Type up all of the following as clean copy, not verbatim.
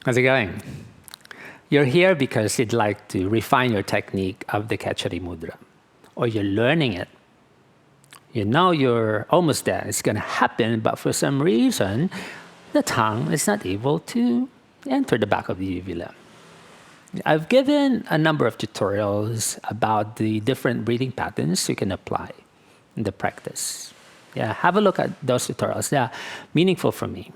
How's it going? You're here because you'd like to refine your technique of the Khechari Mudra, or you're learning it. You know you're almost there. It's going to happen, but for some reason, the tongue is not able to enter the back of the uvula. I've given a number of tutorials about the different breathing patterns you can apply in the practice. Yeah, have a look at those tutorials. They are meaningful for me.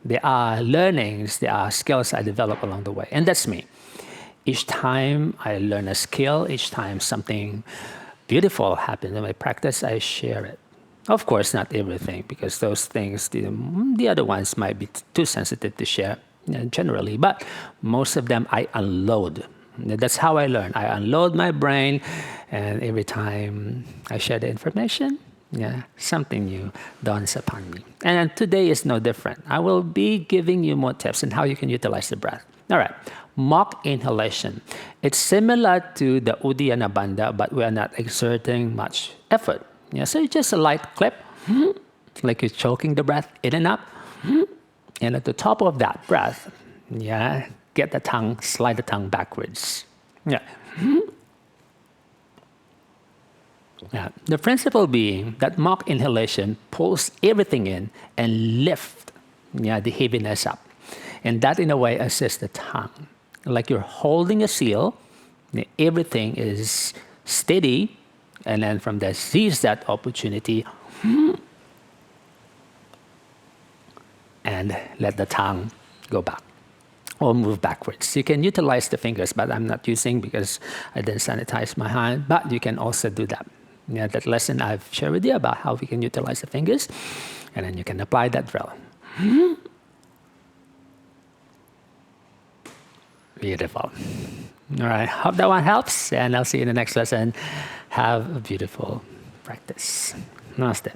They are learnings, they are skills I develop along the way. And that's me. Each time I learn a skill, each time something beautiful happens in my practice, I share it. Of course, not everything, because those things, the other ones might be too sensitive to share generally. But most of them I unload. That's how I learn. I unload my brain, and every time I share the information, something new dawns upon me. And today is no different. I will be giving you more tips on how you can utilize the breath. All right, mock inhalation. It's similar to the Uddiyana Bandha, but we are not exerting much effort. So it's just a light clip, like you're choking the breath in and up. And at the top of that breath, get the tongue, slide the tongue backwards. The principle being that mock inhalation pulls everything in and lift the heaviness up. And that, in a way, assists the tongue. Like you're holding a seal, everything is steady, and then from there, seize that opportunity and let the tongue go back or move backwards. You can utilize the fingers, but I'm not using because I didn't sanitize my hand, but you can also do that. That lesson I've shared with you about how we can utilize the fingers, and then you can apply that drill. Beautiful. All right, hope that one helps, and I'll see you in the next lesson. Have a beautiful practice. Namaste.